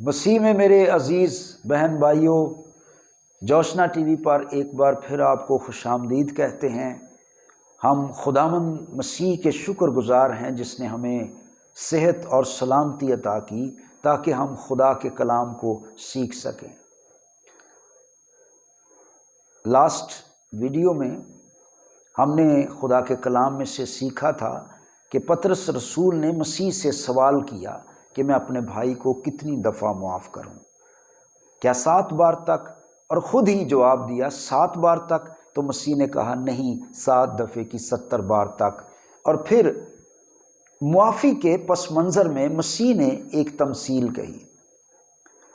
مسیح میں میرے عزیز بہن بھائیوں، جوشنا ٹی وی پر ایک بار پھر آپ کو خوش آمدید کہتے ہیں۔ ہم خداوند مسیح کے شکر گزار ہیں جس نے ہمیں صحت اور سلامتی عطا کی تاکہ ہم خدا کے کلام کو سیکھ سکیں۔ لاسٹ ویڈیو میں ہم نے خدا کے کلام میں سے سیکھا تھا کہ پطرس رسول نے مسیح سے سوال کیا کہ میں اپنے بھائی کو کتنی دفعہ معاف کروں؟ کیا 7 بار تک؟ اور خود ہی جواب دیا 7 بار تک۔ تو مسیح نے کہا نہیں، 7 دفعے کی 70 بار تک۔ اور پھر معافی کے پس منظر میں مسیح نے ایک تمثیل کہی۔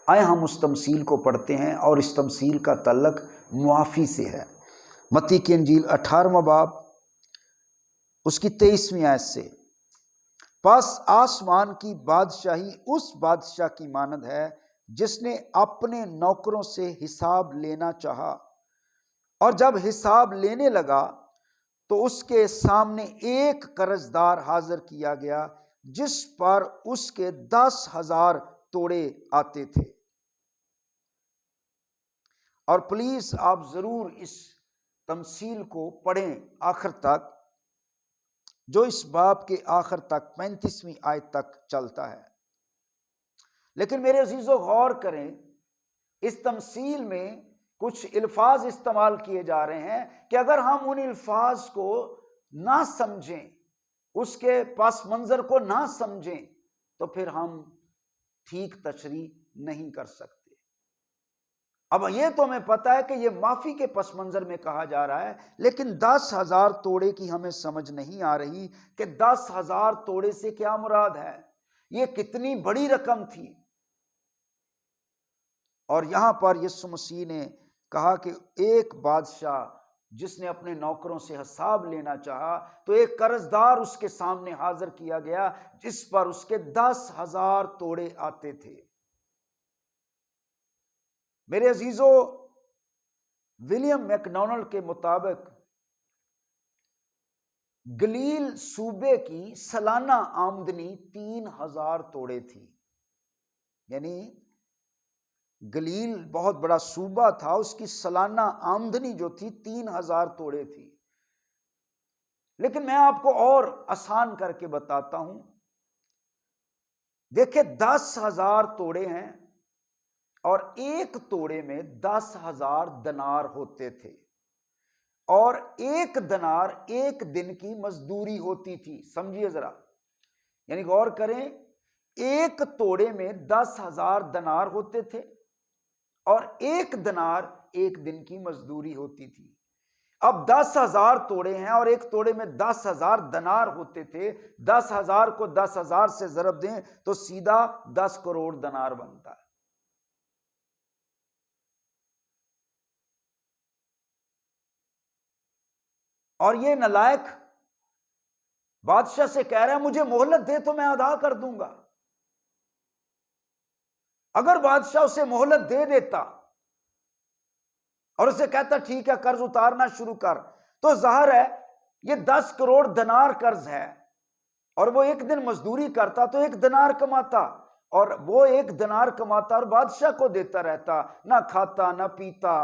آئے ہم اس تمثیل کو پڑھتے ہیں، اور اس تمثیل کا تعلق معافی سے ہے۔ متی کی انجیل 18واں باب اس کی 23ویں آیت سے، پس آسمان کی بادشاہی اس بادشاہ کی مانند ہے جس نے اپنے نوکروں سے حساب لینا چاہا، اور جب حساب لینے لگا تو اس کے سامنے ایک قرض دار حاضر کیا گیا جس پر اس کے 10,000 توڑے آتے تھے۔ اور پلیز آپ ضرور اس تمثیل کو پڑھیں آخر تک، جو اس باب کے آخر تک 35ویں آیت تک چلتا ہے۔ لیکن میرے عزیزو غور کریں، اس تمثیل میں کچھ الفاظ استعمال کیے جا رہے ہیں کہ اگر ہم ان الفاظ کو نہ سمجھیں، اس کے پس منظر کو نہ سمجھیں، تو پھر ہم ٹھیک تشریح نہیں کر سکتے۔ اب یہ تو ہمیں پتہ ہے کہ یہ معافی کے پس منظر میں کہا جا رہا ہے، لیکن 10,000 توڑے کی ہمیں سمجھ نہیں آ رہی کہ 10,000 توڑے سے کیا مراد ہے، یہ کتنی بڑی رقم تھی۔ اور یہاں پر یسوع مسیح نے کہا کہ ایک بادشاہ جس نے اپنے نوکروں سے حساب لینا چاہا تو ایک قرض دار اس کے سامنے حاضر کیا گیا جس پر اس کے 10,000 توڑے آتے تھے۔ میرے عزیزو، ولیم میکڈونلڈ کے مطابق گلیل صوبے کی سالانہ آمدنی 3,000 توڑے تھی۔ یعنی گلیل بہت بڑا صوبہ تھا، اس کی سالانہ آمدنی جو تھی 3,000 توڑے تھی۔ لیکن میں آپ کو اور آسان کر کے بتاتا ہوں۔ دیکھیں 10,000 توڑے ہیں، اور ایک توڑے میں 10,000 دینار ہوتے تھے، اور ایک دینار ایک دن کی مزدوری ہوتی تھی۔ سمجھیے ذرا، یعنی غور کریں، ایک توڑے میں 10,000 دینار ہوتے تھے، اور ایک دینار ایک دن کی مزدوری ہوتی تھی۔ اب 10,000 توڑے ہیں اور ایک توڑے میں 10,000 دینار ہوتے تھے۔ 10,000 کو 10,000 سے ضرب دیں تو سیدھا 10 کروڑ دینار بنتا ہے۔ اور یہ نالائق بادشاہ سے کہہ رہا ہے مجھے مہلت دے تو میں ادا کر دوں گا۔ اگر بادشاہ اسے مہلت دے دیتا اور اسے کہتا ٹھیک ہے قرض اتارنا شروع کر، تو ظاہر ہے یہ 10 کروڑ دینار قرض ہے، اور وہ ایک دن مزدوری کرتا تو 1 دینار کماتا، اور وہ 1 دینار کماتا اور بادشاہ کو دیتا رہتا، نہ کھاتا نہ پیتا،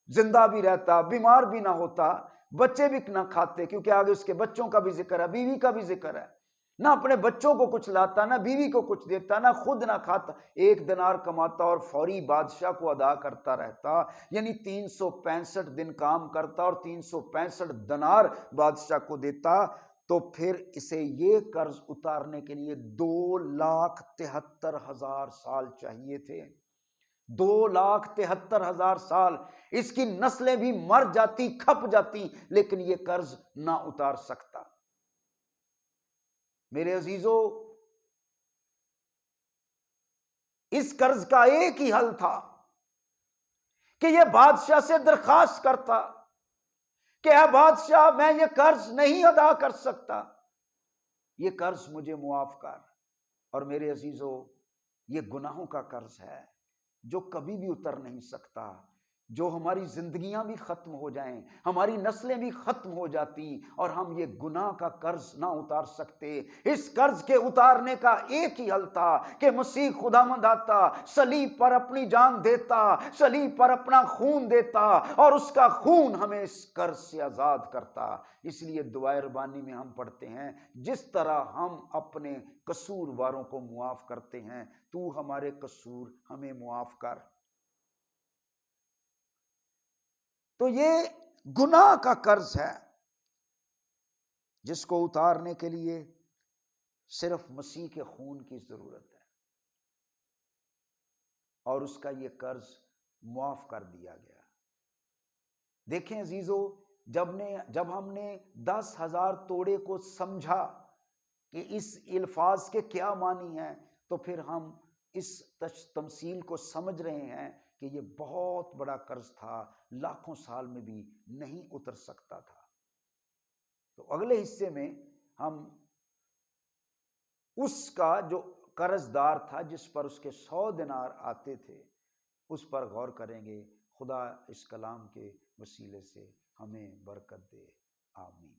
زندہ بھی رہتا، بیمار بھی نہ ہوتا، بچے بھی نہ کھاتے، کیونکہ آگے اس کے بچوں کا بھی ذکر ہے، بیوی کا بھی ذکر ہے، نہ اپنے بچوں کو کچھ لاتا، نہ بیوی کو کچھ دیتا، نہ خود نہ کھاتا، 1 دینار کماتا اور فوری بادشاہ کو ادا کرتا رہتا۔ یعنی 365 دن کام کرتا اور 365 دینار بادشاہ کو دیتا۔ تو پھر اسے یہ قرض اتارنے کے لیے 2,73,000 سال چاہیے تھے۔ 2,73,000 سال، اس کی نسلیں بھی مر جاتی، کھپ جاتی، لیکن یہ قرض نہ اتار سکتا۔ میرے عزیزو، اس قرض کا ایک ہی حل تھا کہ یہ بادشاہ سے درخواست کرتا کہ اے بادشاہ میں یہ قرض نہیں ادا کر سکتا، یہ قرض مجھے معاف کر۔ اور میرے عزیزو، یہ گناہوں کا قرض ہے جو کبھی بھی اتر نہیں سکتا۔ جو ہماری زندگیاں بھی ختم ہو جائیں، ہماری نسلیں بھی ختم ہو جاتی اور ہم یہ گناہ کا قرض نہ اتار سکتے۔ اس قرض کے اتارنے کا ایک ہی حل تھا کہ مسیح خداوند آتا، صلیب پر اپنی جان دیتا، صلیب پر اپنا خون دیتا اور اس کا خون ہمیں اس قرض سے آزاد کرتا۔ اس لیے دعائے ربانی میں ہم پڑھتے ہیں، جس طرح ہم اپنے قصور واروں کو معاف کرتے ہیں، تو ہمارے قصور ہمیں معاف کر۔ تو یہ گناہ کا قرض ہے جس کو اتارنے کے لیے صرف مسیح کے خون کی ضرورت ہے، اور اس کا یہ قرض معاف کر دیا گیا۔ دیکھیں عزیزو، جب ہم نے 10,000 توڑے کو سمجھا کہ اس الفاظ کے کیا معنی ہیں، تو پھر ہم اس تمثیل کو سمجھ رہے ہیں کہ یہ بہت بڑا قرض تھا، لاکھوں سال میں بھی نہیں اتر سکتا تھا۔ تو اگلے حصے میں ہم اس کا جو قرض دار تھا، جس پر اس کے 100 دینار آتے تھے، اس پر غور کریں گے۔ خدا اس کلام کے وسیلے سے ہمیں برکت دے، آمین۔